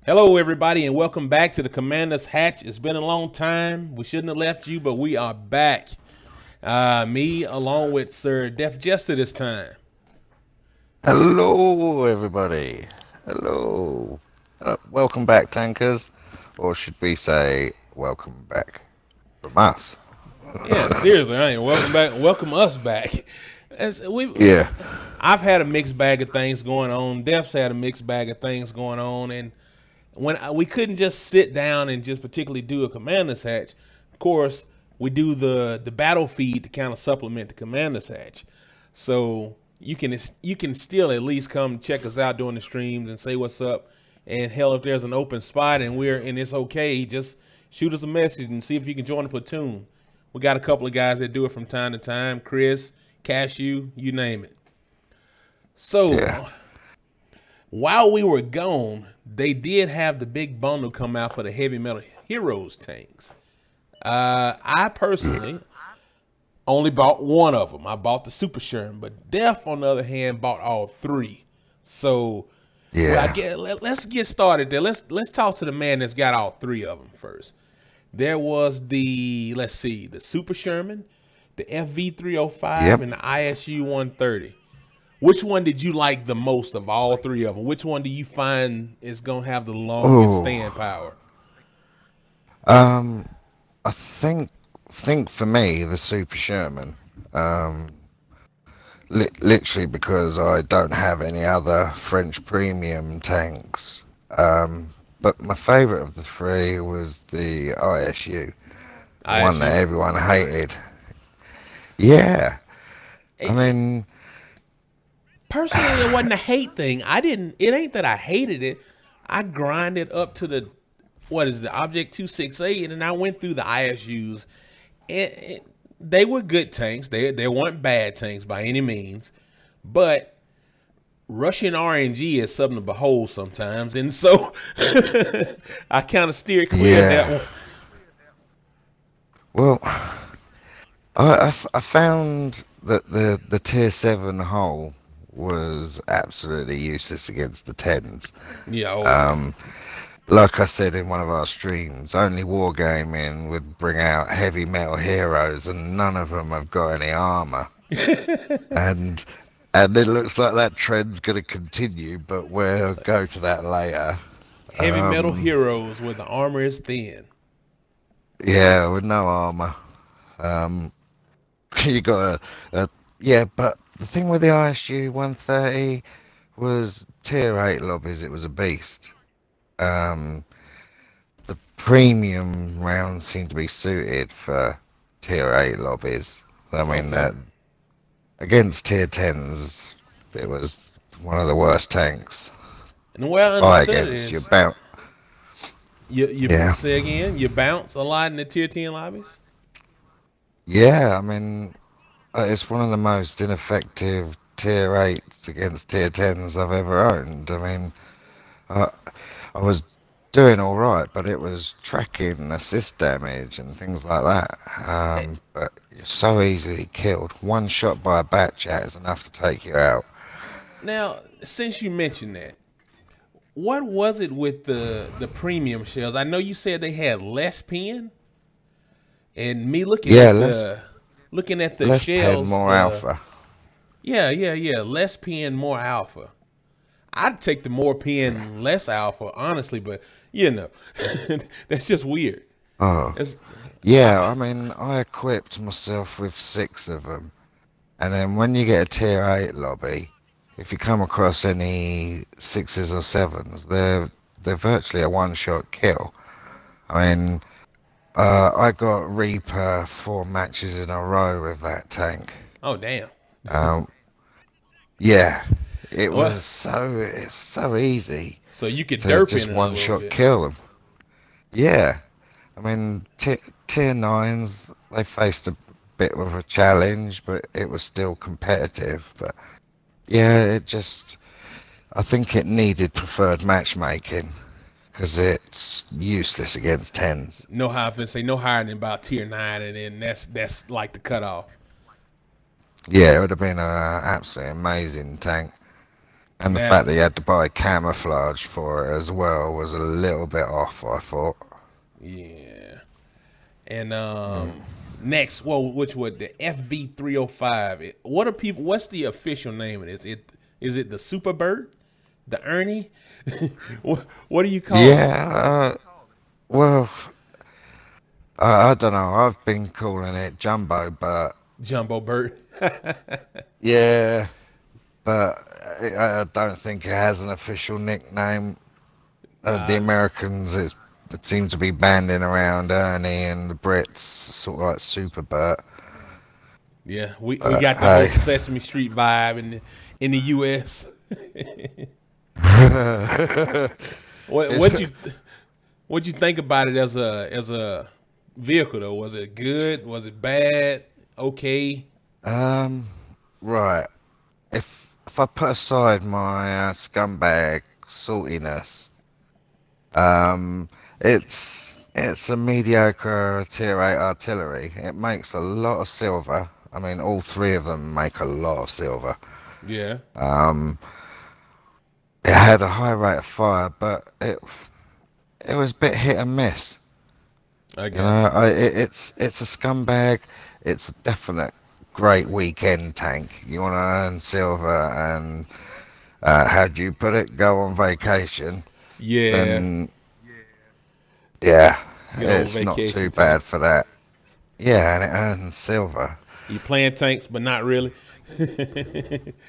Hello, everybody, and welcome back to the Commander's Hatch. It's been a long time. We shouldn't have left you, but we are back. Me, along with Sir Def Jester this time. Hello, everybody. Hello. Welcome back, tankers. Or should we say, welcome back from us? Yeah, seriously, I mean, welcome back. Welcome us back. As we, Yeah. I've had a mixed bag of things going on. Def's had a mixed bag of things going on, and we couldn't just sit down and just particularly do a Commander's Hatch. Of course, we do the battle feed to kind of supplement the Commander's Hatch. So you can still at least come check us out during the streams and say what's up. And hell, if there's an open spot and it's okay, just shoot us a message and see if you can join the platoon. We got a couple of guys that do it from time to time. Chris, Cashew, you name it. Yeah. So while we were gone, they did have the big bundle come out for the Heavy Metal Heroes tanks. I personally only bought one of them. I bought the Super Sherm, but Def, on the other hand, bought all three. So, Yeah. let's get started there. Let's talk to the man that's got all three of them first. There was the Super Sherman, the FV305, Yep. and the ISU 130. Which one did you like the most of all three of them? Which one do you find is gonna have the longest Oh. staying power? Um, I think for me, the Super Sherman. Um, literally because I don't have any other French premium tanks. But my favourite of the three was the ISU, the one that ISU. everyone hated. Yeah, I It, mean, Personally, it wasn't a hate thing. I didn't. It ain't that I hated it. I grinded up to the what is the Object 268, and I went through the ISUs. And they were good tanks. They weren't bad tanks by any means, but Russian RNG is something to behold sometimes, and so I kind of steered clear of that yeah. one. Well, I found that the tier 7 hull was absolutely useless against the tens. Yeah. Oh yeah. Um, like I said in one of our streams, only Wargaming would bring out heavy metal heroes, and none of them have got any armor. And it looks like that trend's going to continue, but we'll go to that later. Heavy metal Um, heroes where the armor is thin. yeah, with no armor. Um, you got yeah, but the thing with the ISU 130 was tier 8 lobbies, it was a beast. Um, the premium rounds seem to be suited for tier 8 lobbies. I mean, Okay. against tier 10s, it was one of the worst tanks And the way to I fight understood it against. You is bounce. you Yeah. say again, you bounce a lot in the tier 10 lobbies. Yeah, I mean, it's one of the most ineffective tier 8s against tier 10s I've ever owned. I mean, I, I was doing all right, but it was tracking assist damage and things like that. Eh, But you're so easily killed. One shot by a bat chat is enough to take you out. Now, since you mentioned that, what was it with the premium shells? I know you said they had less pin, and me Yeah, less looking at the less pen, shells, more alpha. yeah, less pin, more alpha. I'd take the more pin, less alpha, honestly, but you know, that's just weird. Oh, That's, yeah. I, I mean, I equipped myself with 6 of them, and then when you get a tier 8 lobby, if you come across any 6s or 7s, they're virtually a one-shot kill. I mean, I got Reaper 4 matches in a row with that tank. oh damn. Um, yeah, Well, it's so easy so you could to derp just in it a one little shot bit. kill them. Yeah, I mean tier 9s they faced a bit of a challenge, but it was still competitive. But yeah, I think it needed preferred matchmaking because it's useless against 10s. No high, I say no higher than about tier 9, and then that's like the cutoff. Yeah, it would have been an absolutely amazing tank. And the That fact that you had to buy camouflage for it as well was a little bit off, I thought. yeah. And Mm. next, well, which would the FV305? What are people? What's the official name of this? Is it the Super Bird, the Ernie? What do you call it? Yeah, well, I don't know. I've been calling it Jumbo, but Jumbo Bird. yeah, but I don't think it has an official nickname. The Nah, Americans, it seems to be banding around Ernie, and the Brits sort of like Super Bert. yeah, we But got the whole hey, Sesame Street vibe in the U.S. what what you what you think about it as a vehicle though? Was it good? Was it bad? Okay. um, right. If I put aside my scumbag saltiness, um, it's a mediocre tier 8 artillery. It makes a lot of silver. I mean, all three of them make a lot of silver. Yeah. Um, it had a high rate of fire, but it was a bit hit and miss. I You got know, you. it's a scumbag. It's a definite great weekend tank. You want to earn silver and how do you put it? Go on vacation. Yeah. Then yeah, Good old it's not too vacation bad tank. for that. Yeah, and it earns silver. You playing tanks, but not really.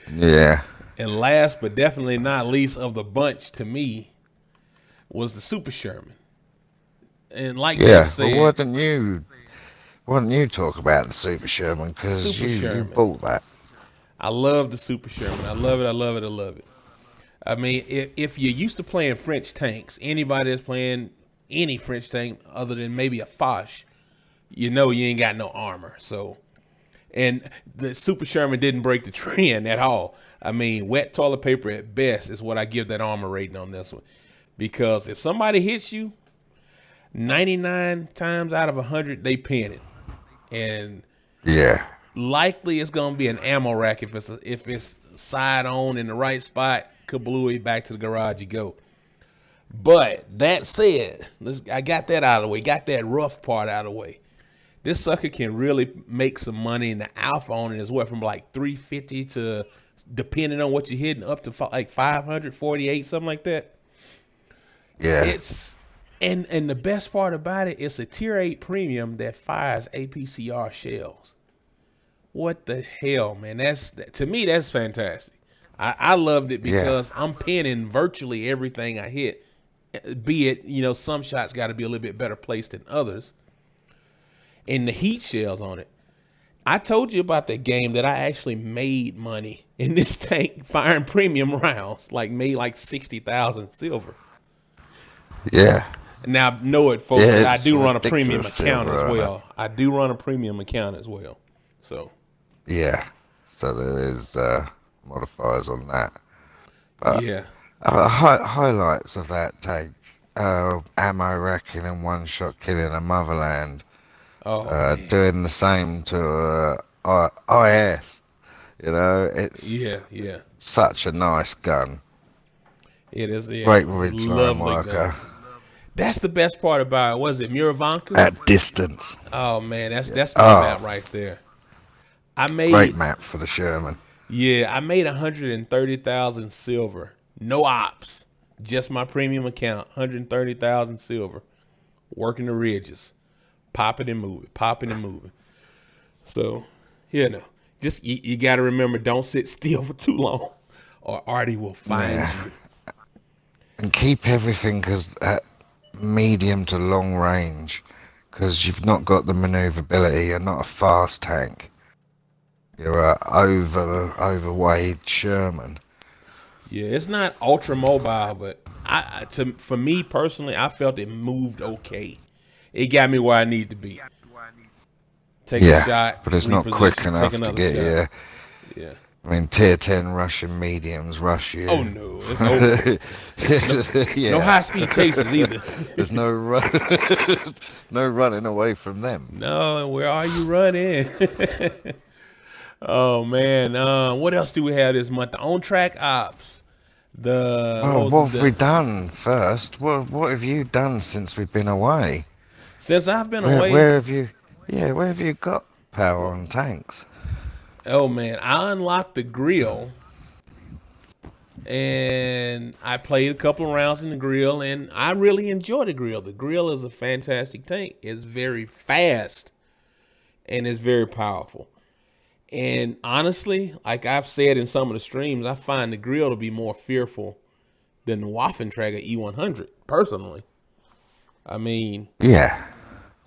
Yeah, And last but definitely not least of the bunch to me was the Super Sherman. And like Dev yeah. But said, why don't you talk about the Super Sherman? Because Super you Sherman. bought that. I love the Super Sherman. I love it. I love it. I love it. I mean, if you're used to playing French tanks, anybody that's playing any French tank other than maybe a Foch, you know you ain't got no armor. So, and the Super Sherman didn't break the trend at all. I mean, wet toilet paper at best is what I give that armor rating on this one. Because if somebody hits you, 99 times out of 100 they pin it, and Yeah, likely it's gonna be an ammo rack if it's side on in the right spot. Kablooey, back to the garage you go. But that said, I got that out of the way. Got that rough part out of the way. This sucker can really make some money in the alpha on it as well, from like 350 to, depending on what you're hitting, up to like 548, something like that. yeah, It's and the best part about it, it's a tier 8 premium that fires APCR shells. What the hell, man? That's, to me, that's fantastic. I loved it yeah, because I'm pinning virtually everything I hit. Be it, some shots got to be a little bit better placed than others. And the heat shells on it. I told you about that game that I actually made money in this tank firing premium rounds, like made like 60,000 silver. yeah. Now, know it, folks, Yeah, that I it's do run a premium ridiculous account as silver on it. well. I do run a premium account as well. So, Yeah, so there is modifiers on that. But yeah. highlights of that tank, ammo racking and one-shot killing a motherland, Oh, man. doing the same to IS. You know, it's Yeah, yeah. such a nice gun. It is a Great ridgeline lovely gun. worker That's the best part about it. Was it Miravanka? at distance. Oh man, that's Yeah. that's my Oh, map right there. I great made map for the Sherman. Yeah, I made 130,000 silver. No ops. Just my premium account. 130,000 silver. Working the ridges. Popping and moving. Popping and moving. So, just you got to remember, don't sit still for too long, or Artie will find Yeah, you. and keep everything at medium to long range, because you've not got the maneuverability. You're not a fast tank. You're a overweight Sherman. Yeah, it's not ultra mobile, but for me personally, I felt it moved okay. It got me where I need to be. Take a Yeah, shot, but it's not quick reposition, take enough to another get shot. you. Yeah. I mean, tier 10 Russian mediums rush Oh you. no, it's over. No, no Yeah, high speed chases either. there's no no running away from them. No, where are you running? Oh man, what else do we have this month? The on track ops. Well, what have we done first? What have you done since we've been away? Since I've been Where away, where have you? Yeah, where have you got power on tanks? oh man, I unlocked the grill and I played a couple of rounds in the grill, and I really enjoy the grill. The grill is a fantastic tank. It's very fast and it's very powerful. And honestly, like I've said in some of the streams, I find the grill to be more fearful than the Waffentrager E100. Personally, I mean, Yeah.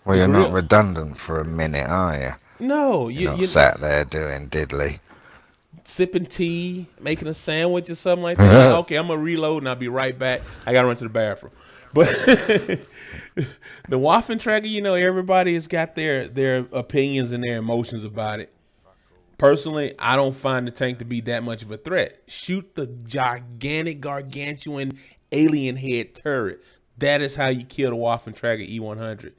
Well, the you're not grill. redundant for a minute, are you? No, You're not sat there doing diddly. sipping tea, making a sandwich or something like that. Like, okay, I'm gonna reload and I'll be right back. I gotta run to the bathroom. But the Waffentrager, everybody has got their opinions and their emotions about it. Personally, I don't find the tank to be that much of a threat. Shoot the gigantic, gargantuan alien head turret. That is how you kill the Waffentrager E100.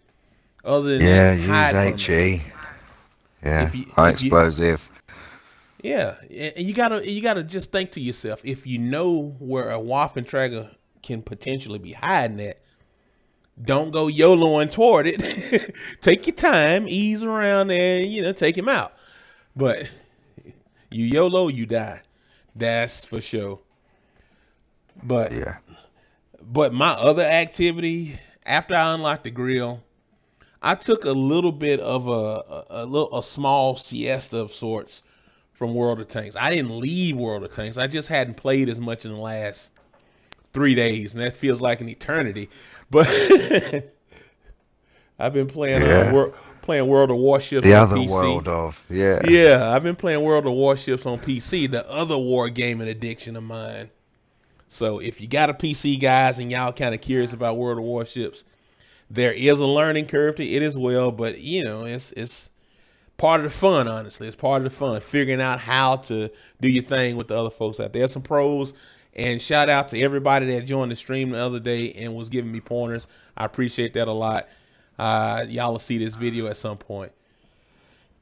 Other than Yeah, that, use hide from it. HE. Yeah, If you, high if you, explosive. Yeah, and you gotta just think to yourself, if you know where a Waffentrager can potentially be hiding at, don't go YOLOing toward it. Take your time, ease around there, take him out. But you YOLO, you die. That's for sure. But Yeah. but my other activity after I unlocked the grill, I took a little bit of a small siesta of sorts from World of Tanks. I didn't leave World of Tanks. I just hadn't played as much in the last 3 days, and that feels like an eternity. But I've been playing Yeah. playing World of Warships The on other PC. world of. Yeah. Yeah, I've been playing World of Warships on PC, the other war gaming addiction of mine. So if you got a PC, guys, and y'all kind of curious about World of Warships, there is a learning curve to it as well. But it's part of the fun. Honestly, it's part of the fun figuring out how to do your thing with the other folks out there. There's some pros, and shout out to everybody that joined the stream the other day and was giving me pointers. I appreciate that a lot. Y'all will see this video at some point.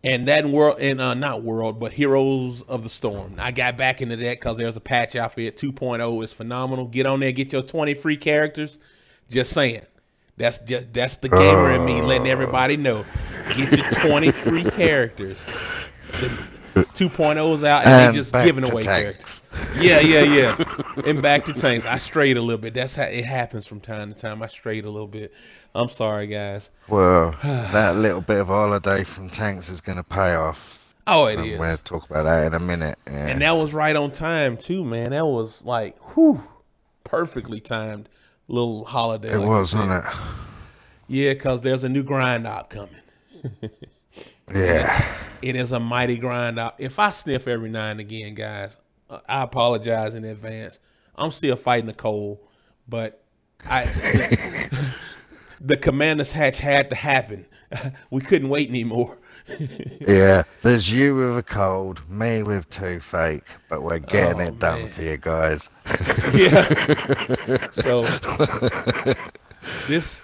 And that world, and not world, but Heroes of the Storm. I got back into that because there's a patch out for it. 2.0 is phenomenal. Get on there, get your 20 free characters. Just saying. That's the gamer in me letting everybody know. Get your 20 free characters. The 2.0's out and they just giving away characters. Yeah. And back to tanks. I strayed a little bit. That's how it happens from time to time. I strayed a little bit. I'm sorry, guys. Well, that little bit of holiday from tanks is going to pay off. Oh, it is. We'll talk about that in a minute. Yeah. And that was right on time too, man. That was like, perfectly timed little holiday. It like was, wasn't it? Yeah, because there's a new grind out coming. Yeah. It is a mighty grind out. If I sniff every now and again, guys, I apologize in advance. I'm still fighting a cold, but the commander's hatch had to happen. We couldn't wait anymore. Yeah, there's you with a cold, me with toothache, but we're getting it done for you guys. Yeah. So this,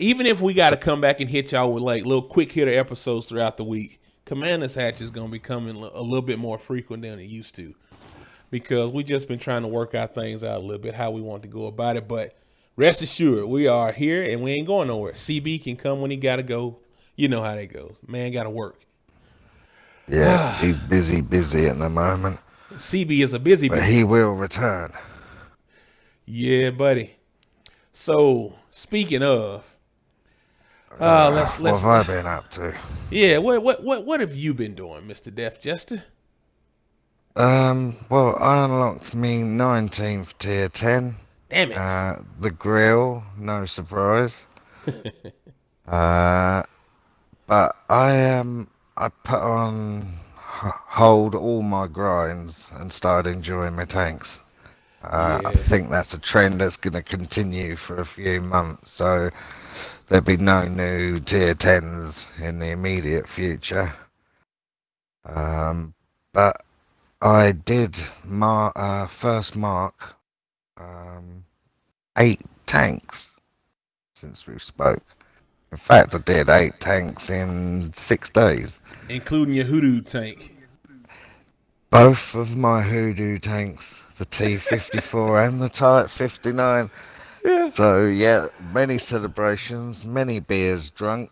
even if we got to come back and hit y'all with like little quick hitter episodes throughout the week, commander's hatch is gonna be coming a little bit more frequent than it used to, because we just been trying to work out things out a little bit how we want to go about it. But rest assured, we are here and we ain't going nowhere. CB can come when he gotta go. You know how that goes. Man gotta work. Yeah, he's busy at the moment. CB is a busy but he will return. Yeah, buddy. So speaking of, let's. What have I been up to? Yeah, what have you been doing, Mr. Def Jester? Well, I unlocked me 19th tier 10. Damn it. The grill, no surprise. But I put on hold all my grinds and started enjoying my tanks. I think that's a trend that's going to continue for a few months, so there'll be no new tier 10s in the immediate future. But I did first mark 8 tanks since we spoke. In fact, I did 8 tanks in 6 days. Including your hoodoo tank. Both of my hoodoo tanks, the T54 and the Type 59. Yeah. So yeah, many celebrations, many beers drunk.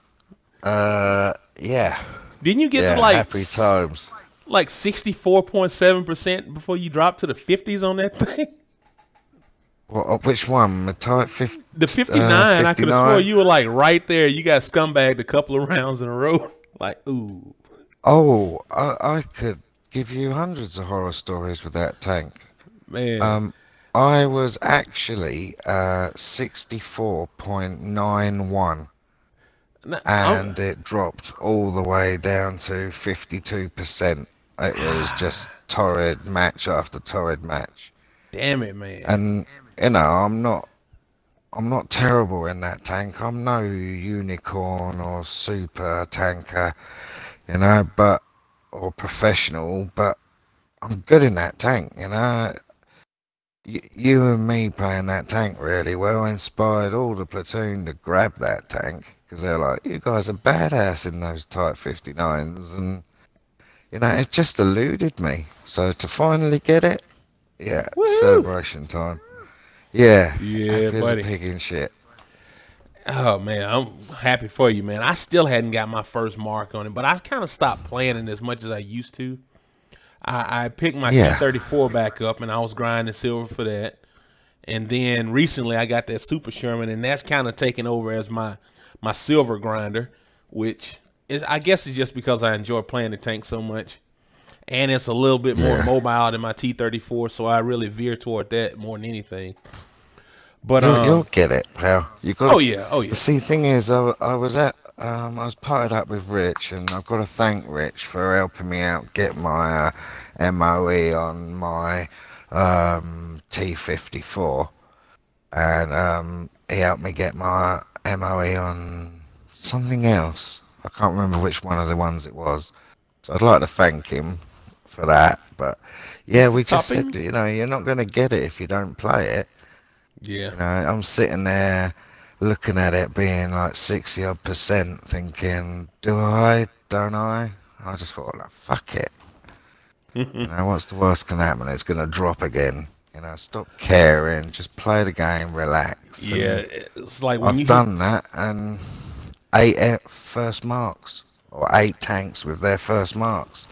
Yeah, Didn't you get to yeah, happy times. like 64.7% before you dropped to the 50s on that thing? Which one? The Type The 59, I could have swore 59? you were like right there. You got scumbagged a couple of rounds in a row. Like, ooh, Oh, I could give you hundreds of horror stories with that tank. man. Um, I was actually 64.91 Nah, and it dropped all the way down to 52%. It was just torrid match after torrid match. damn it, man. And I'm not terrible in that tank. I'm no unicorn or super tanker, but or professional, but I'm good in that tank. You and me playing that tank really well inspired all the platoon to grab that tank because they're like, you guys are badass in those Type 59s, and it just eluded me. So to finally get it, yeah, Woo! celebration time. Yeah, Yeah, happy as a buddy. pig in shit. Oh man, I'm happy for you, man. I still hadn't got my first mark on it, but I kind of stopped playing it as much as I used to. I picked my Yeah, T34 back up, and I was grinding silver for that. And then recently, I got that Super Sherman, and that's kind of taken over as my silver grinder, which is, I guess, it's just because I enjoy playing the tank so much, and it's a little bit more yeah. mobile than my T34, so I really veer toward that more than anything. But You'll get it, pal. You got oh to. yeah, oh The yeah. see thing is, I was partnered up with Rich, and I've got to thank Rich for helping me out get my MOE on my T54, and he helped me get my MOE on something else. I can't remember which one of the ones it was. So I'd like to thank him for that. But yeah, we just said, Topping? you're not going to get it if you don't play it. Yeah. I'm sitting there looking at it being like 60 odd percent thinking, do I? Don't I? I just thought, like, fuck it. What's the worst can happen? It's going to drop again. Stop caring, just play the game, relax. Yeah, And it's like when I've you hit. done that, and eight first marks, or 8 tanks with their first marks.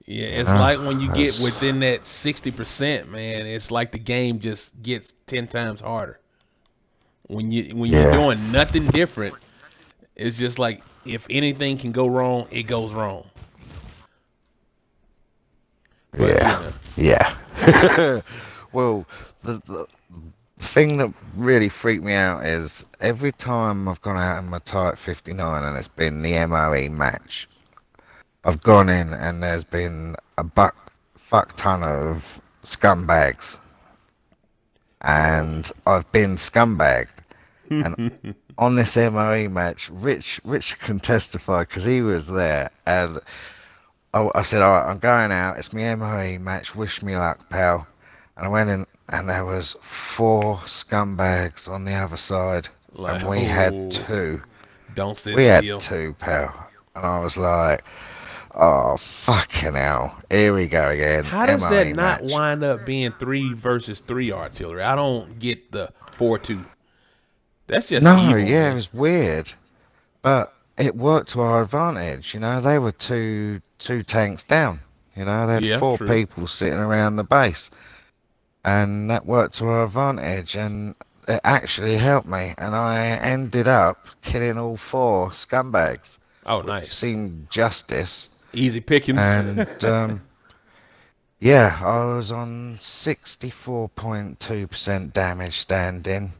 Yeah, You it's know, like when you get That's, within that 60%, man. It's like the game just gets 10 times harder. When you're yeah, doing nothing different, it's just like if anything can go wrong, it goes wrong. But yeah, yeah. Well, the thing that really freaked me out is every time I've gone out in my Type 59 and it's been the MOE match, I've gone in and there's been a fuck ton of scumbags, oh, and I've been scumbagged. And on this MOE match, Rich can testify because he was there, and I said, all right, I'm going out. It's my MOE match. Wish me luck, pal. And I went in, and there was 4 scumbags on the other side, like and we had oh, 2. don't sit We had still. 2, pal. And I was like, oh, fucking hell. Here we go again. How does that MOE not match. wind up being 3 versus 3 artillery? I don't get the 4-2. That's just No, evil, yeah, it man. was weird. But it worked to our advantage. They were two tanks down. They had Yeah, 4 true. people sitting around the base. And that worked to our advantage, and it actually helped me, and I ended up killing all 4 scumbags, Oh, which nice. seemed justice. Easy pickings. And yeah, I was on 64.2% damage standing.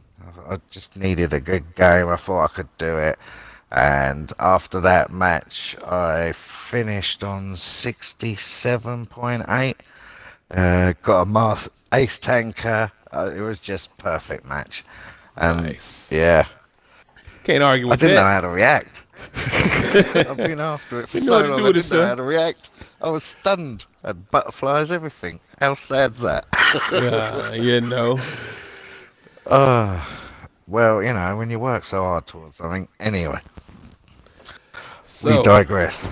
I just needed a good game. I thought I could do it. And after that match, I finished on 67.8. Got a ace tanker. It was just perfect match. And Nice. yeah, Can't argue I with didn't know that. how to react. I've been after it for You know so what to do long, I with it, didn't know how sir. to react. I was stunned. I had butterflies, everything. How sad's that? You know. uh, well, when you work so hard towards something. Anyway, we So, digress.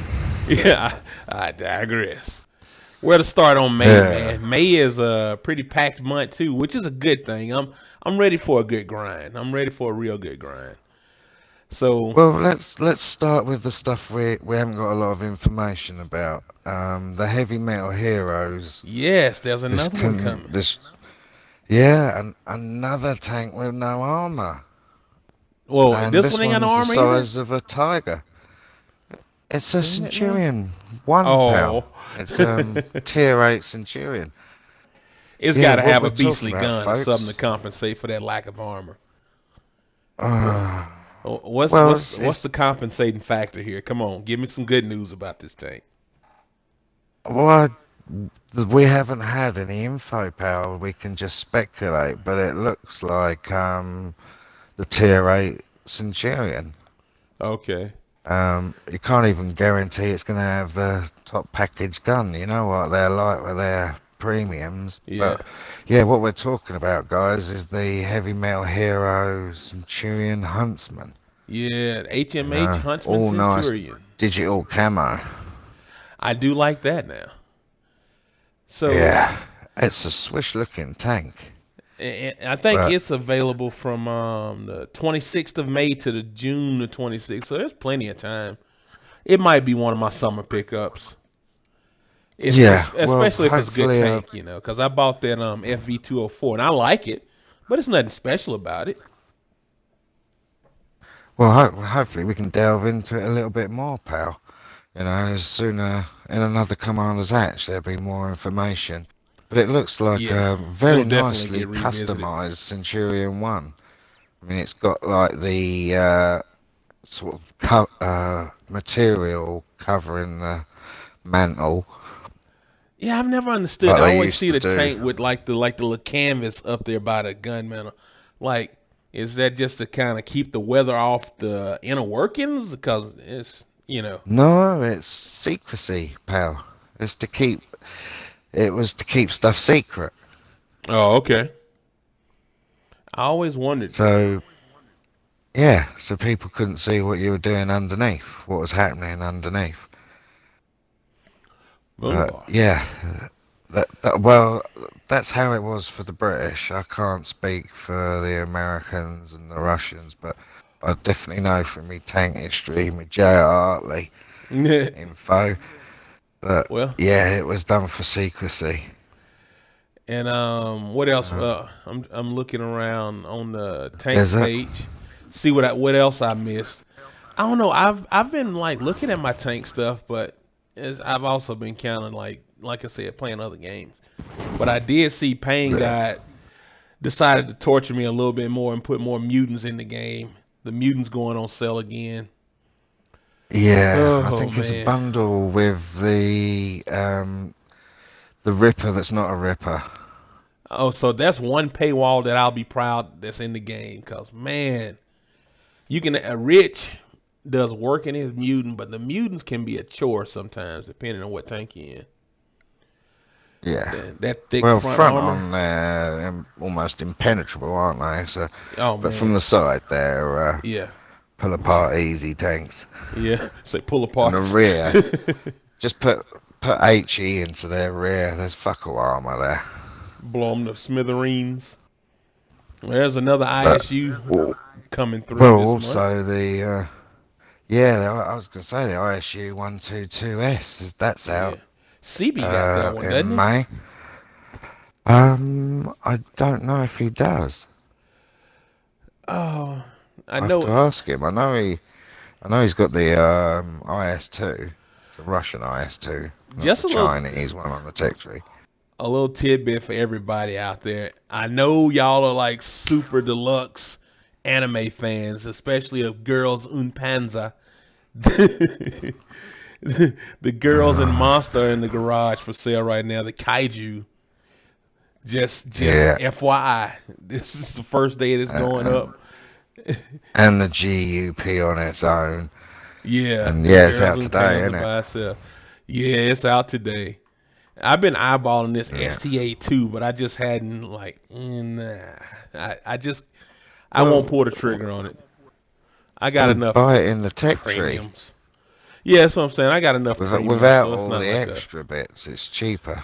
yeah, I digress. Where to start on May, Yeah. man? May is a pretty packed month too, which is a good thing. I'm ready for a good grind. I'm ready for a real good grind. So Well, let's start with the stuff we haven't got a lot of information about. The heavy metal heroes. yes, there's This another one can coming. this Yeah, and another tank with no armor, Well, and this this one ain't got no one's the armor either. size of a tiger. It's a Damn it, man. Centurion one, pal. Oh, It's tier 8 Centurion. it's got Yeah, to what have a we're talking beastly about, gun or something to folks. compensate for that lack of armor. What, Uh, what's well, what's what's the compensating factor here? Come on, give me some good news about this tank. well, we haven't had any info, pal. We can just speculate, but it looks like the tier 8 Centurion. Okay. You can't even guarantee it's going to have the top package gun. You know what they're like with their premiums. Yeah. But yeah, what we're talking about, guys, is the heavy metal hero Centurion Huntsman. Yeah, HMH Huntsman All nice Centurion. digital camo. I do like that now. So Yeah, it's a swish-looking tank. I think But it's available from the 26th of May to the June the 26th. So there's plenty of time. It might be one of my summer pickups. yeah, well, Especially if it's a good hopefully, tank, because I bought that FV204 and I like it, but it's nothing special about it. hopefully we can delve into it a little bit more, pal. You know, sooner in another Commander's Hatch there'll be more information. But it looks like Yeah, a it'll very definitely nicely get revisited. customized Centurion 1. I mean, it's got like the sort of material covering the mantle, Yeah, I've never understood. like I they always used see to the do. tank with like the little canvas up there by the gun mantle. Like, is that just to kind of keep the weather off the inner workings? Because it's. No, it's secrecy, pal. It was to keep stuff secret. Oh, okay. I always wondered that. So yeah, so people couldn't see what you were doing underneath, what was happening underneath. Boombar. Yeah, well, that's how it was for the British. I can't speak for the Americans and the Russians, but I definitely know from my tank history, my J.R. Hartley info, that Well, yeah, it was done for secrecy. and what else? Uh, I'm looking around on the tanks Desert. page, see what else I missed. I don't know. I've been like looking at my tank stuff, but I've also been kind of like I said, playing other games. But I did see Pain Yeah. God decided to torture me a little bit more and put more mutants in the game. The mutants going on sale again. Yeah, I Oh think it's a man. bundle with the Ripper that's not a Ripper. Oh, so that's one paywall that I'll be proud that's in the game. Cause man, you can Rich does work in his mutant, but the mutants can be a chore sometimes depending on what tank you're in. Yeah. That thick Well, front front armor. on they're almost impenetrable, aren't they? So, Oh but from man. the side they're Yeah. pull apart easy tanks. Yeah. Say pull And the apart. rear, just put HE into their rear. There's fuck all armor there. Blow them to smithereens. There's another But ISU well, coming through this month. also the yeah, I was gonna say the ISU 122S that's Yeah. out CB got that one, doesn't in he? May. I don't know if he does. Oh, I I have know. to ask him. I know he's got the IS2, the Russian IS2, not Just the a little, Chinese one on the tech tree. a little tidbit for everybody out there. I know y'all are like super deluxe anime fans, especially of Girls und Panzer. The Girls and Monster in the garage for sale right now. The Kaiju. Just Yeah, FYI, this is the first day it's going and, up. and the GUP on its own. Yeah, And the yeah, it's Girls out and today, Panzer isn't it? by itself. Yeah, it's out today. I've been eyeballing this Yeah. STA2, but I just hadn't nah. I won't Well, pull the trigger on it. I got enough buy it in the tech tree. premiums. Yeah, that's what I'm saying. I got enough premium, Without so it's all not the like extra bits, it's cheaper.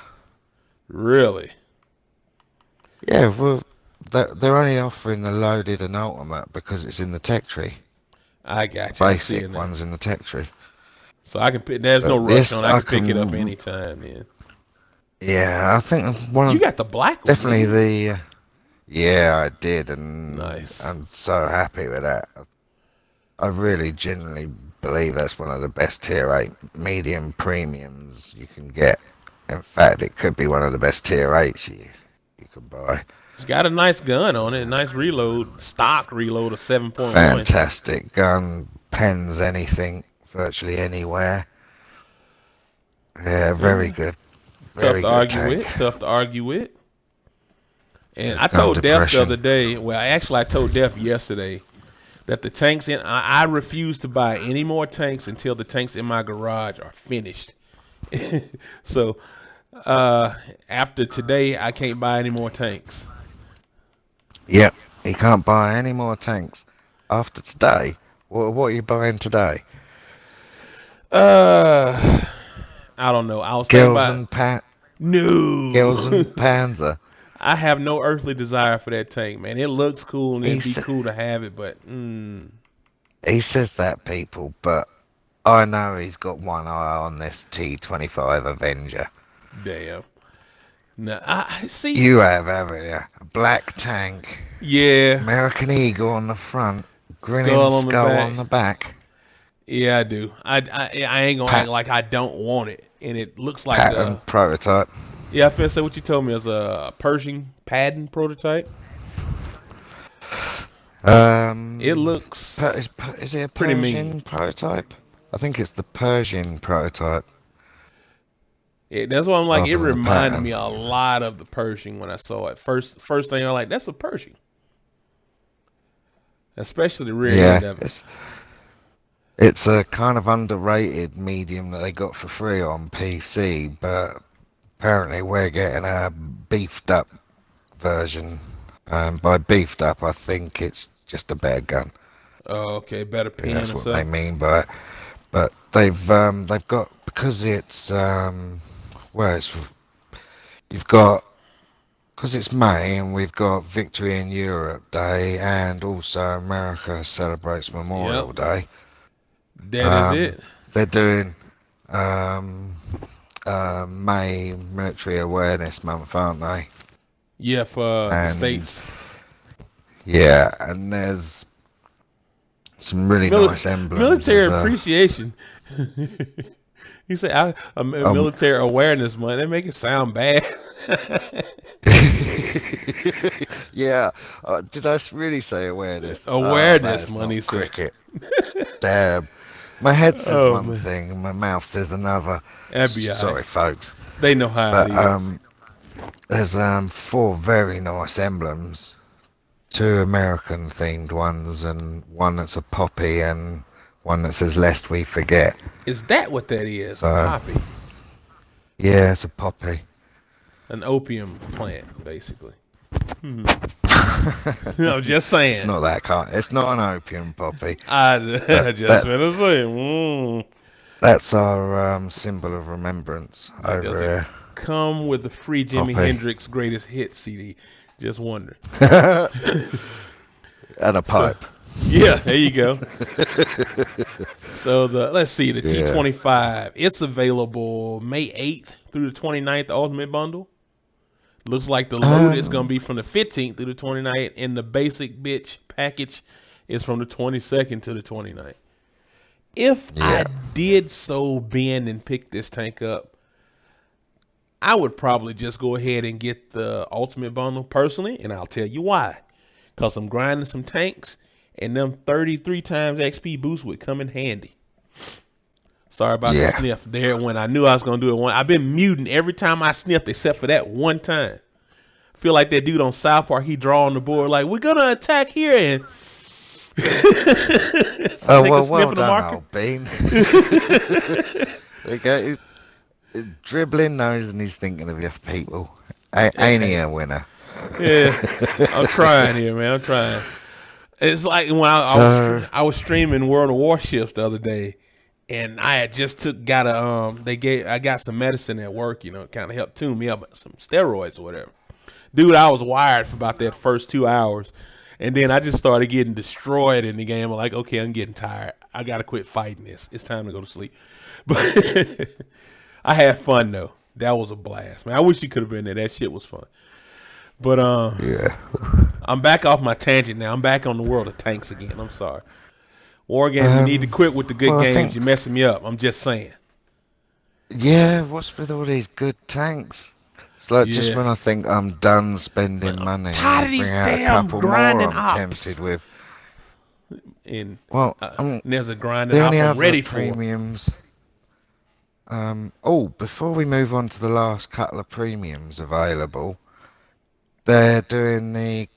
Really? Yeah, well, they're only offering the loaded and ultimate because it's in the tech tree. I got you. I see Basic it now. one's in the tech tree. So I can pick. There's no But rush this, on. I can pick it up anytime. Then. Yeah, I think one You of got the black one. definitely the. Yeah, I did, and Nice. I'm so happy with that. I really genuinely believe that's one of the best tier 8 medium premiums you can get. In fact, it could be one of the best tier 8s you could buy. It's got a nice gun on it, nice reload, stock reload of 7.1. Fantastic gun, pens anything, virtually anywhere. Yeah, very good. Very Tough to good argue tank. with. Tough to argue with. And Yeah, I told Def the depression. other day. Well, actually, I told Def yesterday that the tanks in. I refuse to buy any more tanks until the tanks in my garage are finished. So after today, I can't buy any more tanks. Yep, you can't buy any more tanks after today. What are you buying today? I don't know. I was thinking about no. Girls and Panzer. I have no earthly desire for that tank, man. It looks cool and it'd be cool to have it, but he says that, people, but I know he's got one eye on this T25 Avenger. Damn. No, I see. You haven't you? A black tank. Yeah. American Eagle on the front. Grinning skull on the back. Yeah, I do. I ain't gonna act like I don't want it, and it looks like pattern prototype. Yeah, I feel say what you told me was a Pershing Patton prototype. It looks. Is it a Persian prototype? I think it's the Persian prototype. That's why I'm like, it reminded me a lot of the Pershing when I saw it. First thing I'm like, that's a Pershing. Especially the rear end of it. It's a kind of underrated medium that they got for free on PC, but apparently we're getting a beefed up version. By beefed up, I think it's just a better gun. Oh, okay, better pen. That's what they mean by it. But they've got, because it's you've got, because it's May and we've got Victory in Europe Day, and also America celebrates Memorial Day. That is it. They're doing May Military Awareness Month, aren't they? Yeah, for the States. Yeah, and there's some really nice emblems. Military appreciation. You say military awareness month. That make it sound bad. Yeah. Did I really say awareness? Awareness money, cricket. Damn. My head says one thing and my mouth says another. Sorry, folks. They know how it is. There's 4 very nice emblems. 2 American themed ones and one that's a poppy and one that says "Lest we forget." Is that what that is? A poppy? Yeah, it's a poppy. An opium plant, basically. No, just saying. It's not that kind. It's not an opium poppy. I just want to say. That's our symbol of remembrance over here. Come with the free Jimi Hendrix Greatest Hits CD. Just wondering. And a pipe. Yeah, there you go. So let's see, the T25. It's available May 8th through the 29th, the Ultimate Bundle. Looks like the load is going to be from the 15th through the 29th, and the basic bitch package is from the 22nd to the 29th. If I did so bend and pick this tank up, I would probably just go ahead and get the Ultimate Bundle personally, and I'll tell you why. Because I'm grinding some tanks, and them 33 times XP boost would come in handy. Sorry about the sniff there when I knew I was going to do it. I've been muting every time I sniffed except for that one time. Feel like that dude on South Park, he draw on the board like, we're going to attack here, and well done, old Bean. There you go. Dribbling knows and he's thinking of you people. Ain't he a winner? Yeah, I'm trying here, man. I'm trying. It's like when I was streaming World of Warships the other day, and I had just I got some medicine at work, you know, it kind of helped tune me up, some steroids or whatever. Dude, I was wired for about that first 2 hours, and then I just started getting destroyed in the game. I'm like, okay, I'm getting tired. I gotta quit fighting this. It's time to go to sleep. But I had fun though. That was a blast, man. I wish you could have been there. That shit was fun. But Yeah. I'm back off my tangent now. I'm back on the world of tanks again. I'm sorry. War game, you need to quit with the good well, games. You're messing me up. I'm just saying. Yeah, what's with all these good tanks? It's like just Yeah. when I think I'm done spending I'm money, tired and of you these bring out a damn couple more grinding I'm ops. tempted with. And Well, I mean, there's a grinding the op only I'm other ready for. premiums. Before we move on to the last couple of premiums available, they're doing the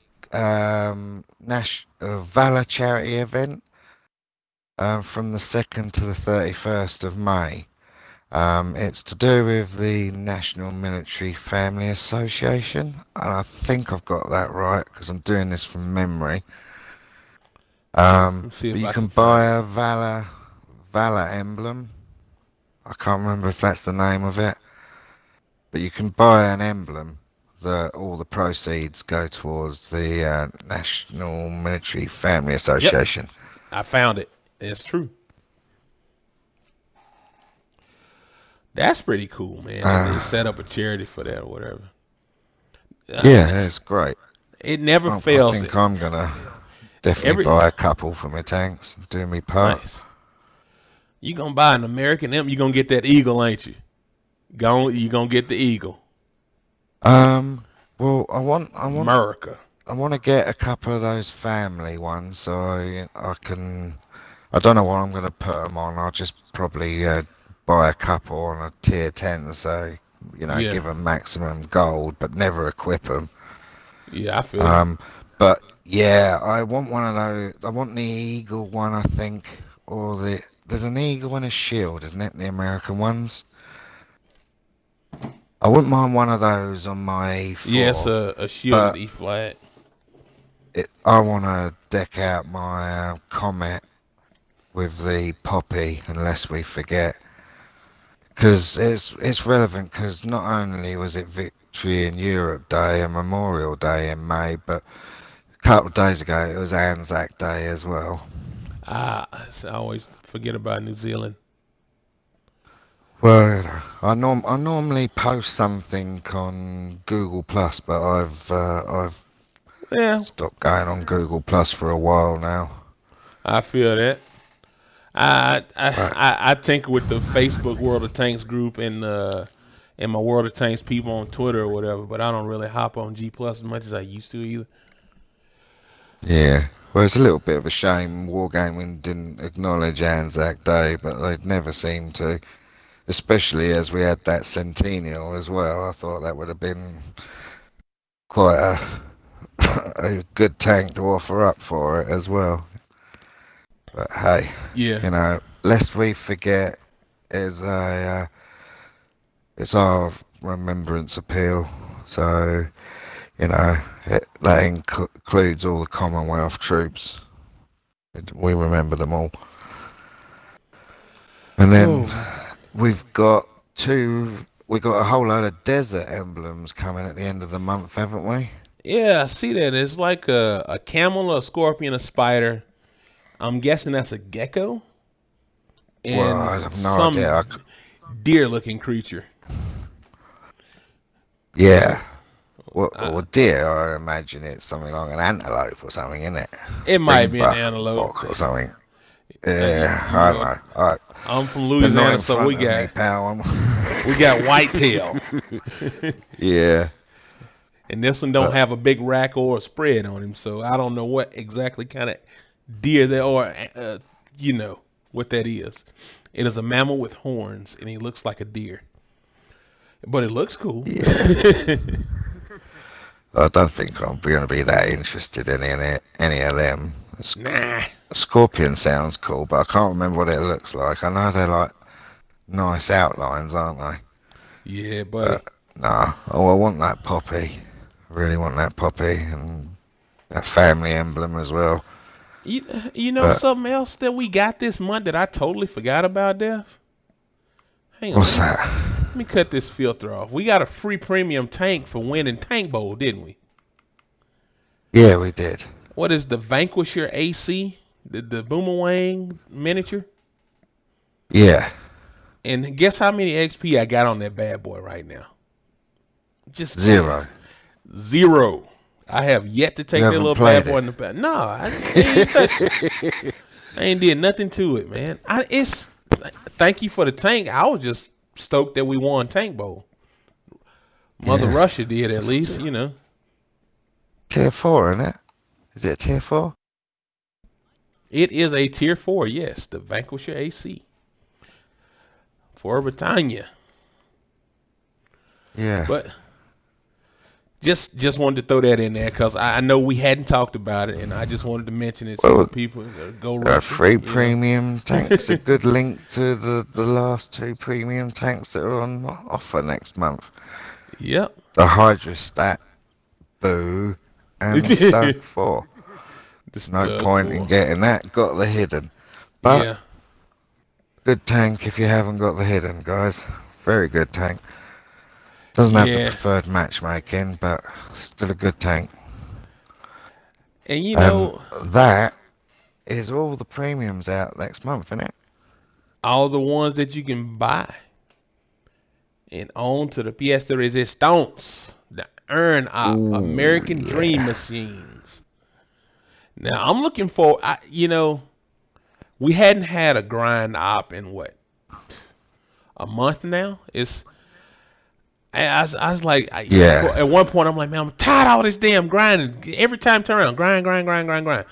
Valor charity event from the 2nd to the 31st of May. It's to do with the National Military Family Association, and I think I've got that right because I'm doing this from memory. Let's see But if you I can can find buy a Valor emblem. I can't remember if that's the name of it, but you can buy an emblem that all the proceeds go towards the National Military Family Yep, Association. I found it. It's true. That's pretty cool, man. That they set up a charity for that or whatever. Yeah, it's great. It never I fails. think I'm gonna definitely buy a couple for my tanks and do me part. Nice. You gonna buy an American M? You gonna get that eagle, ain't you? You gonna get the eagle. Well, I want America. to get a couple of those family ones, so I can. I don't know what I'm gonna put them on. I'll just probably buy a couple on a tier 10, so Yeah. give them maximum gold, but never equip them. Yeah, I feel it. But yeah, I want one of those. I want the eagle one, I think, or there's an eagle and a shield, isn't it? The American ones. I wouldn't mind one of those on my E4. Yes, a shield E flat. I want to deck out my Comet with the poppy, unless we forget, because it's relevant. Because not only was it Victory in Europe Day and Memorial Day in May, but a couple of days ago it was Anzac Day as well. I always forget about New Zealand. Well, I normally post something on Google Plus, but I've stopped going on Google Plus for a while now. I feel that. I think with the Facebook World of Tanks group and my World of Tanks people on Twitter or whatever, but I don't really hop on G Plus as much as I used to either. Yeah, well, it's a little bit of a shame Wargaming didn't acknowledge Anzac Day, but they'd never seem to, especially as we had that Centennial as well. I thought that would have been quite a good tank to offer up for it as well. But hey, Yeah. lest we forget, it's our remembrance appeal. So, that includes all the Commonwealth troops. We remember them all. And then we've got a whole load of desert emblems coming at the end of the month, haven't we? Yeah, I see that. It's like a camel, a scorpion, a spider. I'm guessing that's a gecko. And Well, I have no idea. Deer-looking creature. Yeah. Well, deer, I imagine it's something like an antelope or something, isn't it? It might be an antelope or something. Yeah, I don't know. All right. I'm from Louisiana, so we got whitetail. Yeah. And this one don't have a big rack or a spread on him, so I don't know what exactly kind of deer they are. What that is. It is a mammal with horns, and he looks like a deer. But it looks cool. Yeah. I don't think I'm going to be that interested in any of them. Nah. Scorpion sounds cool, but I can't remember what it looks like. I know they're like nice outlines, aren't they? Yeah, buddy. Nah. Oh, I want that poppy. I really want that poppy and that family emblem as well. You know But something else that we got this month that I totally forgot about, Def? Hang on, what's that? let me cut this filter off. We got a free premium tank for winning Tank Bowl, didn't we? Yeah, we did. What is the Vanquisher AC? The Boomerang miniature? Yeah. And guess how many XP I got on that bad boy right now? Just 0. guess. 0. I have yet to take You that haven't little played bad boy it? in the back. No, I ain't touched it. I ain't did nothing to it, man. Thank you for the tank. I was just stoked that we won Tank Bowl. Mother Yeah. Russia did at least, you know. Tier 4, isn't it? Is it tier 4? It is a tier 4, yes, the Vanquisher AC for Britannia. Yeah. But just wanted to throw that in there because I know we hadn't talked about it, and I just wanted to mention it so people go Russia. Free premium tanks, a good link to the last 2 premium tanks that are on offer next month. Yep. The Hydrostat, Boo, and Stoke 4. No point in getting that. Got the hidden. But yeah. Good tank if you haven't got the hidden, guys. Very good tank. Doesn't have the preferred matchmaking, but still a good tank. And you know, that is all the premiums out next month, isn't it? All the ones that you can buy. And on to the pièce de résistance, the Earn Up American Dream Machines. Now I'm looking for, we hadn't had a grind op in what, a month now. I was like, at one point I'm like, man, I'm tired of all this damn grinding. Every time I turn around, grind.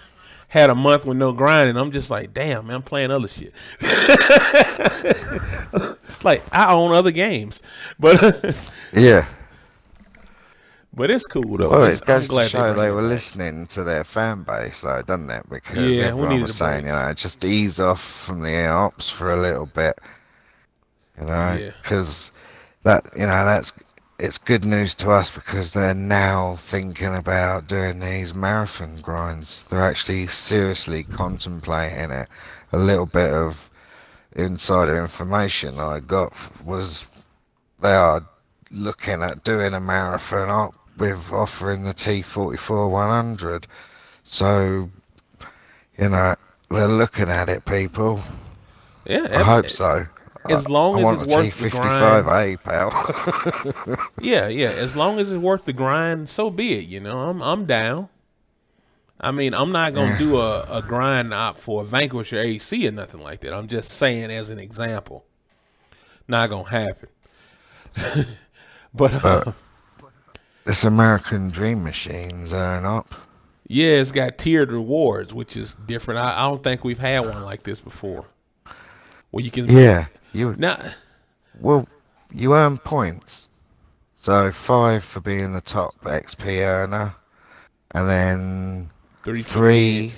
Had a month with no grinding. I'm just like, damn, man, I'm playing other shit. Like I own other games, but yeah. But it's cool though. Well, it goes to show they were listening to their fan base, though, doesn't it? Because everyone was saying, just ease off from the ops for a little bit, because it's good news to us because they're now thinking about doing these marathon grinds. They're actually seriously contemplating it. A little bit of insider information I got was they are looking at doing a marathon op with offering the T45 100. So, they're looking at it, people. Yeah, I hope so. As long as it's worth the grind. T55A, pal. yeah. As long as it's worth the grind, so be it. I'm down. I mean, I'm not gonna do a grind op for a Vanquisher AC or nothing like that. I'm just saying as an example. Not gonna happen. But this American Dream Machines Earn Up. Yeah, it's got tiered rewards, which is different. I don't think we've had one like this before. Well, you can. Yeah, Well, you earn points. So 5 for being the top XP earner, and then 3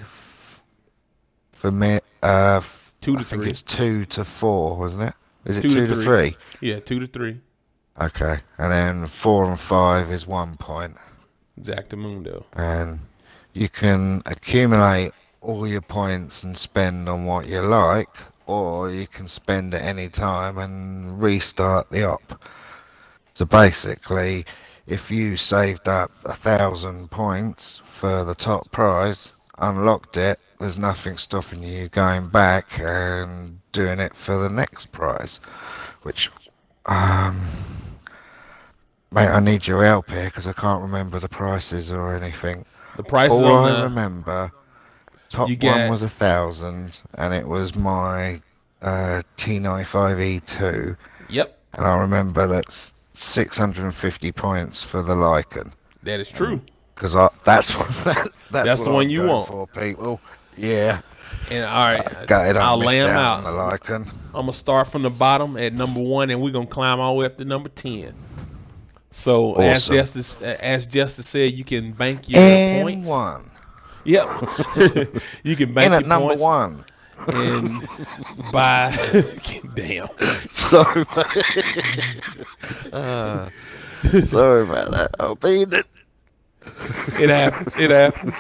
for me. 2 to 3. I think it's 2 to 4, wasn't it? Is it 2 to 3? Yeah, 2 to 3. Okay, and then 4 and 5 is 1 point. Exactamundo. And you can accumulate all your points and spend on what you like, or you can spend at any time and restart the op. So basically, if you saved up 1,000 points for the top prize, unlocked it, there's nothing stopping you going back and doing it for the next prize, which mate, I need your help here because I can't remember the prices or anything. The prices all I remember, top one was 1,000, and it was my T25 E2. Yep. And I remember that's 650 points for the Lycan. That is true. Because that's what that's the one you want for, people. Yeah. And all right, I'll lay them out. I'm gonna start from the bottom at number 1, and we're gonna climb all the way up to number 10. So awesome. as Justice said, you can bank your points. N1. Yep. You can bank your at number points 1. And buy. Damn. Sorry about that. I'll be in it. It happens. It happens.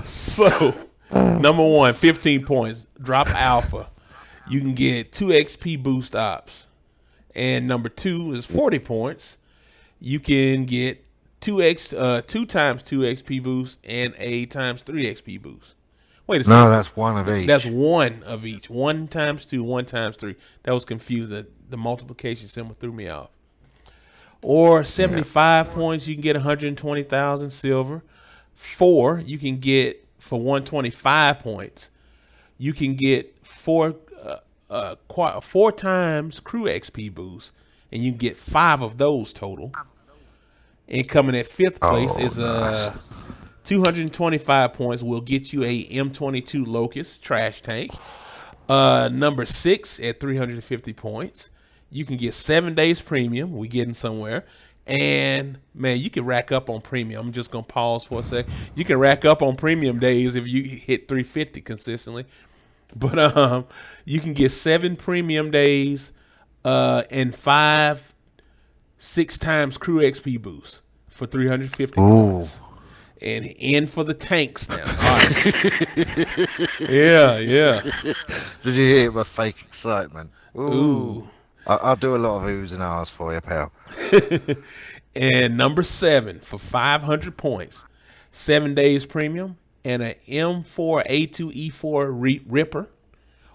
So, number one, 15 points. Drop alpha. You can get 2 XP boost ops. And number two is 40 points. You can get 2 times 2 XP boost and a times 3 XP boost. Wait a second. No, that's one of each. That's one of each. 1 times 2, 1 times 3. That was confused. The multiplication symbol threw me off. Or 75 points, you can get 120,000 silver. 4, you can get for 125 points. You can get 4 times crew XP boost, and you can get 5 of those total. And coming at 5th place is nice. 225 points will get you a M22 Locust trash tank. Number 6 at 350 points. You can get 7 days premium. We getting somewhere. And man, you can rack up on premium. I'm just gonna pause for a sec. You can rack up on premium days if you hit 350 consistently. But you can get 7 premium days and 6 times crew XP boost for 350 points. And in for the tanks now. All right. Yeah. Did you hear my fake excitement? Ooh. I'll do a lot of oohs and ahs for you, pal. And number 7 for 500 points, 7 days premium and an M4A2E4 Ripper,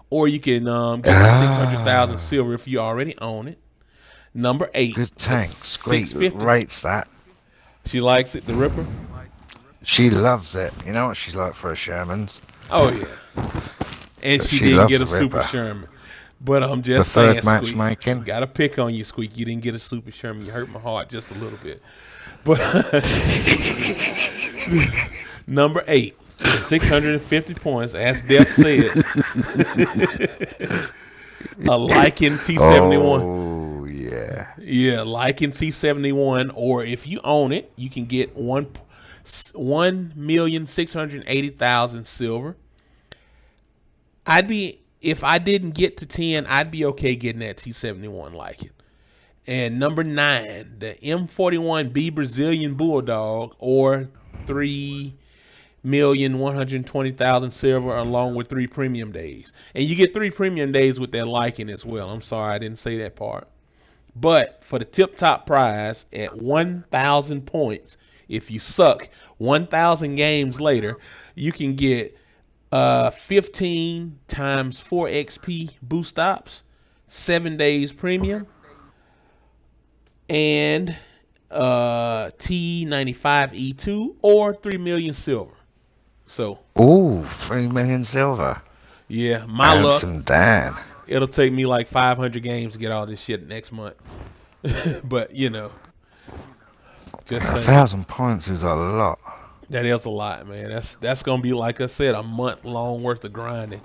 or you can get 600,000 silver if you already own it. Number 8, good tank. Squeak rates that. She likes it, the Ripper. She loves it. You know what she's like for a Sherman's. Oh yeah, and she didn't get a Super Sherman. But I'm just saying, Squeak, got to pick on you, Squeak. You didn't get a Super Sherman. You hurt my heart just a little bit. But number 8, 650 points, as Def said. A Lycan T71. Oh, yeah. Yeah, Lycan T71. Or if you own it, you can get 1,680,000 silver. If I didn't get to 10, I'd be okay getting that T71 like it. And number 9, the M41B Brazilian Bulldog, or 3,120,000 silver, along with 3 premium days. And you get 3 premium days with that liking as well. I'm sorry I didn't say that part. But for the tip top prize at 1,000 points, if you suck 1,000 games later, you can get 15 times 4 XP boost ops, 7 days premium, and T25 E2, or 3 million silver. So 3 million silver. Yeah, my Handsome luck. Dan. It'll take me like 500 games to get all this shit next month. But just 1,000 points is a lot. That is a lot, man. That's gonna be, like I said, a month long worth of grinding.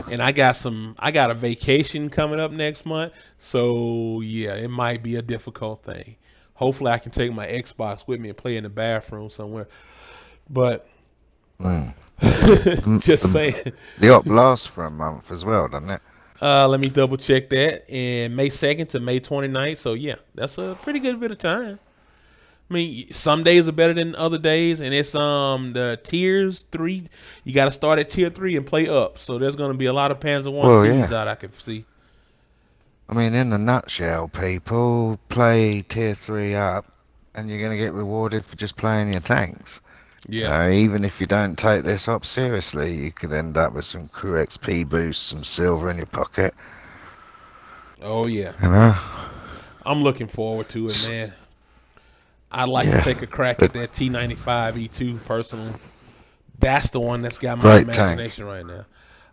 And I got a vacation coming up next month, so yeah, it might be a difficult thing. Hopefully I can take my Xbox with me and play in the bathroom somewhere. But just saying. The op lasts for a month as well, doesn't it? Let me double check that. And May 2nd to May 29th, so yeah, that's a pretty good bit of time. I mean, some days are better than other days, and it's the tiers 3. You got to start at tier 3 and play up. So there's going to be a lot of Panzer 1 series out I can see. I mean, in a nutshell, people play tier 3 up, and you're going to get rewarded for just playing your tanks. Yeah. Even if you don't take this up seriously, you could end up with some crew XP boosts, some silver in your pocket. Oh yeah. You know? I'm looking forward to it, man. I'd like to take a crack at that T95 E2 personally. That's the one that's got my imagination right now.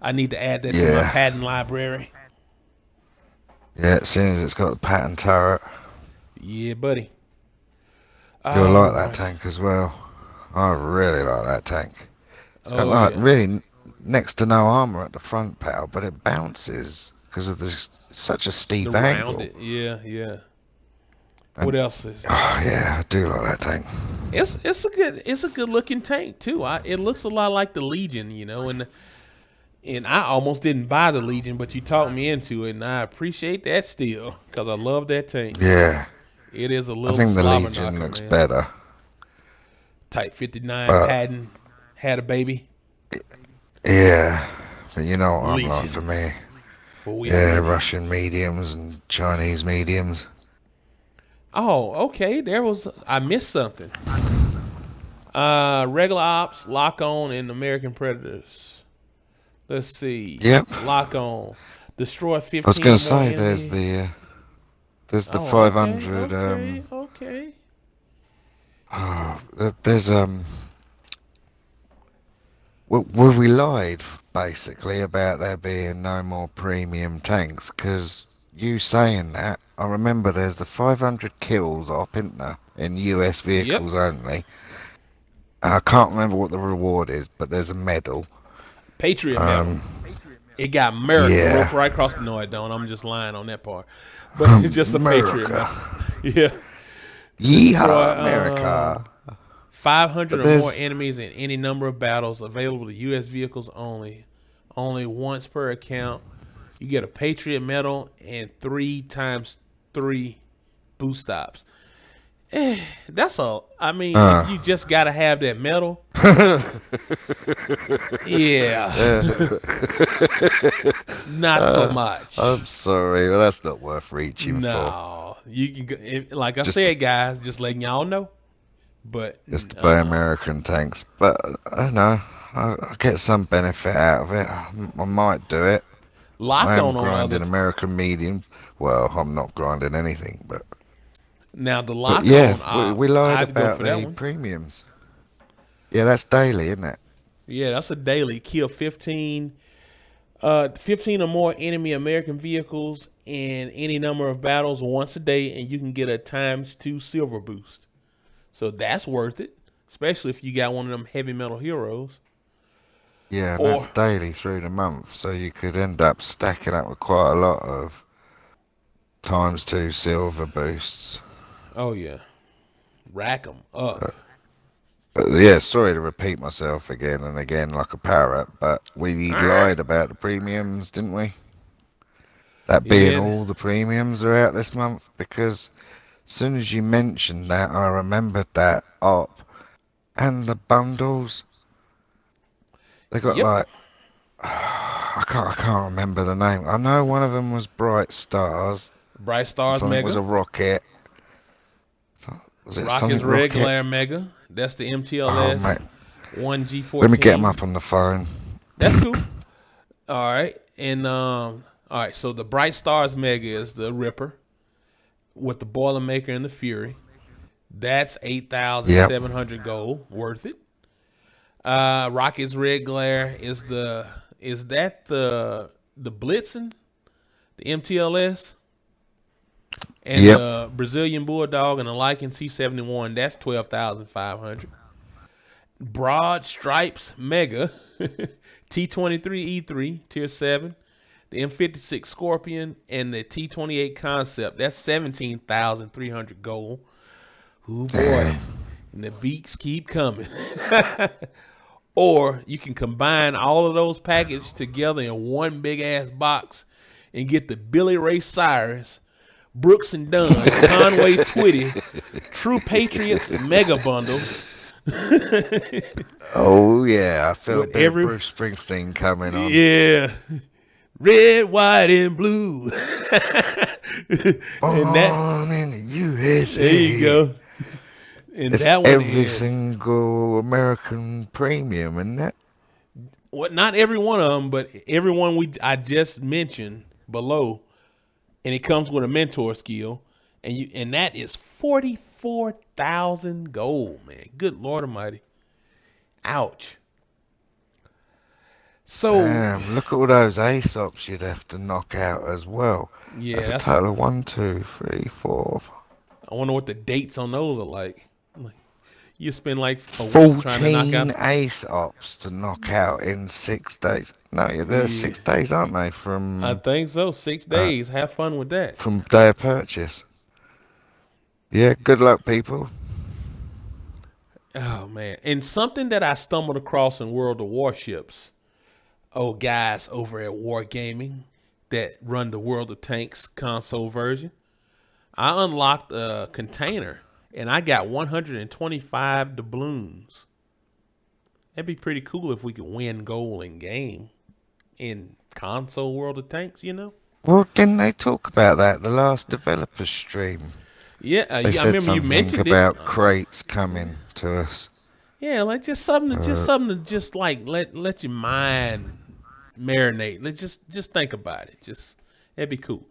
I need to add that to my patent library. Yeah, as soon as it's got the patent turret. Yeah, buddy. You'll like that tank as well. I really like that tank. It's got really next to no armor at the front, pal, but it bounces because of this such a steep angle. Yeah. What else is? Oh yeah, I do like that tank. It's a good looking tank too. It looks a lot like the Legion, and I almost didn't buy the Legion, but you talked me into it, and I appreciate that still because I love that tank. Yeah, it is a little. I think the Legion looks better. Type 59 But Patton had a baby. yeah, but you know what I'm like Legion. for me. But we Yeah, already. Russian mediums and Chinese mediums. Oh, okay. I missed something. Regular ops, lock on, and American Predators. Let's see. Yep. Lock on. Destroy I was 15 gonna or more say enemy. there's the Oh, okay, 500 okay. there's we lied basically about there being no more premium tanks because you saying that I remember there's the 500 kills up in there in US Yep. vehicles only. I can't remember what the reward is, but there's a medal. Patriot medal. Um, It got America wrote yeah, right across the. No, I don't. I'm just lying on that part. But it's just a Patriot America, medal. Yeah. Destroy yeehaw, America. 500 But or more there's enemies in any number of battles available to U.S. vehicles only. Only once per account. You get a Patriot medal and 3 times 3 boost stops. That's all. I mean, if you just gotta have that medal, yeah, not so much. I'm sorry, but that's not worth reaching for. No, you can. Like I Just to, said, guys, just letting y'all know. But just to play American tanks. But I don't know. I get some benefit out of it. I might do it. I lock am on the other. grinding American medium. Well, I'm not grinding anything, Now the but lock yeah, on, we lied I'd go about for that the one. premiums. Yeah, that's daily, isn't it? Yeah, that's a daily. Kill 15, 15 or more enemy American vehicles in any number of battles once a day, and you can get a ×2 silver boost. So that's worth it, especially if you got one of them heavy metal heroes. Yeah, and Or that's daily through the month, so you could end up stacking up with quite a lot of ×2 silver boosts. oh yeah, rack 'em up. But yeah, sorry to repeat myself again and again like a parrot, but we lied about the premiums, didn't we? That being Yeah, all the premiums are out this month, because as soon as you mentioned that, I remembered that up. And the bundles, they got yep. like, I can't remember the name. I know one of them was Bright Stars, Bright and Stars something was Mega. a rocket. Was it Rocket's something Red rocket? Glare Mega. That's the Oh MTLS. mate, One let me get them G14. up on the phone. That's cool. All right, and all right. So the Bright Stars Mega is the Ripper with the Boilermaker and the Fury. That's Yep. 8,700 gold, worth it. Rocket's Red Glare is that the Blitzen, the MTLS, and Yep. the Brazilian Bulldog and the Lycan C71. That's 12,500. Broad Stripes Mega, T23 E3 Tier 7, the M56 Scorpion, and the T28 Concept. That's 17,300 gold. Ooh boy, Damn. and the beats keep coming. Or you can combine all of those packages together in one big ass box and get the Billy Ray Cyrus, Brooks and Dunn, Conway Twitty, True Patriots Mega Bundle. Oh yeah, I feel a With bit of Bruce Springsteen coming on. yeah, red, white, and blue. Born And that, in the USA. there you go. And It's that one every is single American premium, isn't it? what? Not every one of them, but every one I just mentioned below, and it comes with a mentor skill, and that is 44,000 gold, man. Good Lord Almighty. Ouch. So Damn, look at all those ASOPs you'd have to knock out as well. yeah, That's a total of 1, 2, 3, 4, I wonder what the dates on those are like. Like you spend like a week trying to knock 14 out. ASOPs to knock out in 6 days. No, yeah, they're 6 Yes, days, aren't they? I think so. 6 days. Have fun with that. From day of purchase. Yeah, good luck, people. Oh man. And something that I stumbled across in World of Warships. Oh guys over at Wargaming that run the World of Tanks console version. I unlocked a container and I got 125 doubloons. That'd be pretty cool if we could win gold in game in console World of Tanks, you know? Well, didn't they talk about that the last developer stream? Yeah, They I said remember you something mentioned about it. crates coming to us. Yeah, like just something to just like let your mind marinate. Let's just think about it. Just that'd be cool.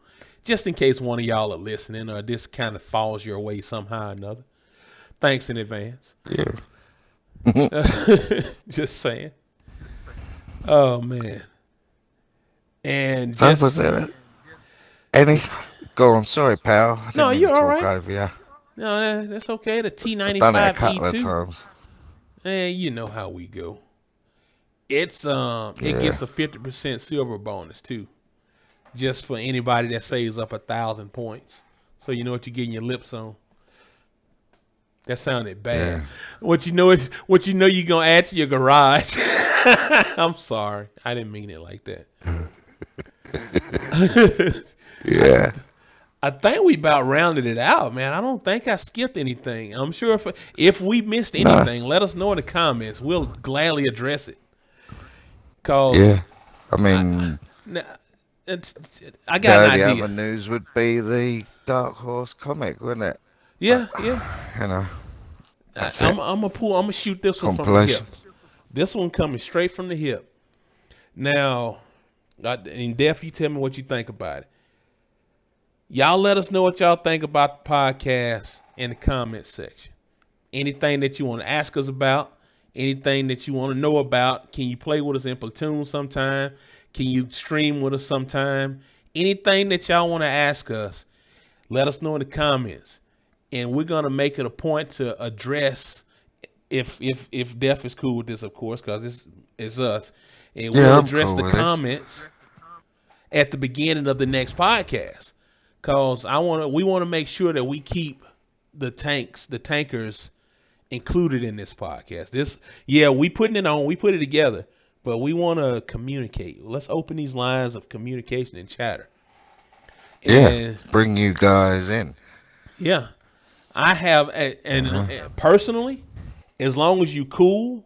Just in case one of y'all are listening or this kind of falls your way somehow or another. Thanks in advance. Yeah. Just saying. Oh man. And So just was there any? Go on, sorry, pal. I no, didn't mean you're to all talk right. over you. No, that's okay. The I've done it a T25 couple of E2. times. You know how we go. It Yeah. gets a 50% silver bonus too, just for anybody that saves up 1,000 points. So you know what you're getting your lips on. That sounded bad. Yeah. What you know you're gonna add to your garage. I'm sorry, I didn't mean it like that. Yeah. I think we about rounded it out, man. I don't think I skipped anything. I'm sure if we missed anything, let us know in the comments. We'll gladly address it. Cause Yeah. I mean, I the got an only idea. other news would be the Dark Horse comic, wouldn't it? Yeah. You know, that's I'm it. gonna shoot this one from the Compilation. hip. This one coming straight from the hip. Now, in depth, you tell me what you think about it. Y'all let us know what y'all think about the podcast in the comment section. Anything that you want to ask us about, anything that you want to know about, can you play with us in Platoon sometime? Can you stream with us sometime? Anything that y'all want to ask us, let us know in the comments. And we're going to make it a point to address, if Def is cool with this, of course, because this is us. And we'll address cool the with this. comments at the beginning of the next podcast. Cause we want to make sure that we keep the tankers included in this podcast. We put it together, but we want to communicate. Let's open these lines of communication and chatter. And, bring you guys in. Yeah, I have, and personally, as long as you cool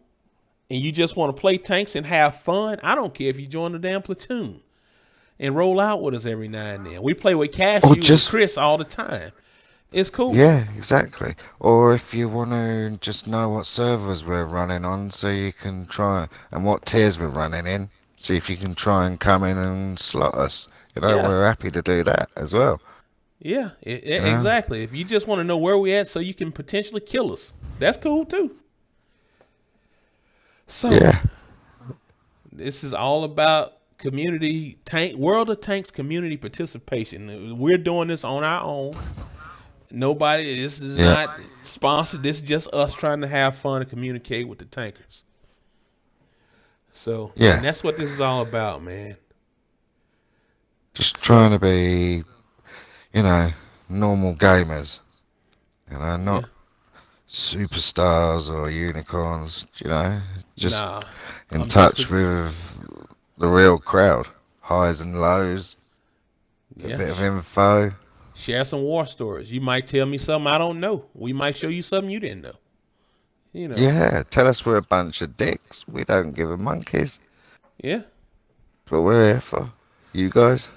and you just want to play tanks and have fun, I don't care if you join the damn platoon. And roll out with us every now and then. We play with Cashew and Chris all the time. It's cool. Yeah, exactly. Or if you want to just know what servers we're running on, so you can try, and what tiers we're running in, see if you can try and come in and slot us. We're happy to do that as well. Yeah, exactly. If you just want to know where we at so you can potentially kill us, that's cool too. So, this is all about World of Tanks community participation. We're doing this on our own. This is not sponsored. This is just us trying to have fun and communicate with the tankers. So, and that's what this is all about, man. Just trying to be, normal gamers. Not superstars or unicorns, just in touch with the real crowd, highs and lows, a bit of info. Share some war stories. You might tell me something I don't know. We might show you something you didn't know. Yeah, tell us we're a bunch of dicks. We don't give a monkeys. Yeah. But we're here for you guys.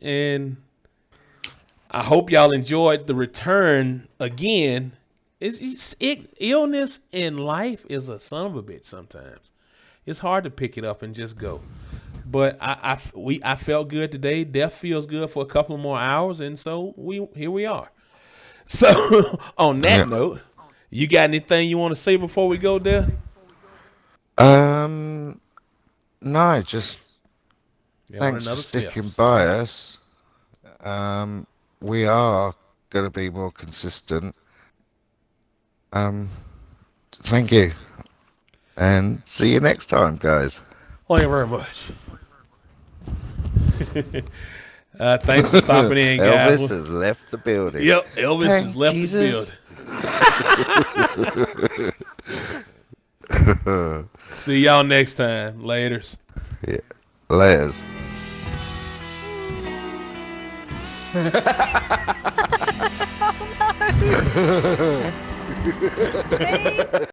And I hope y'all enjoyed the return again. Illness in life is a son of a bitch sometimes. It's hard to pick it up and just go. But I felt good today. Def feels good for a couple more hours, and so here we are. So on that note, you got anything you want to say before we go, Def? No, just thanks for sticking by us. We are gonna be more consistent. Thank you. And see you next time, guys. Thank you very much. Thanks for stopping in, guys. Elvis has left the building. Yep, Elvis has left the building. See y'all next time. Laters. Yeah. Laters. Oh no! Please.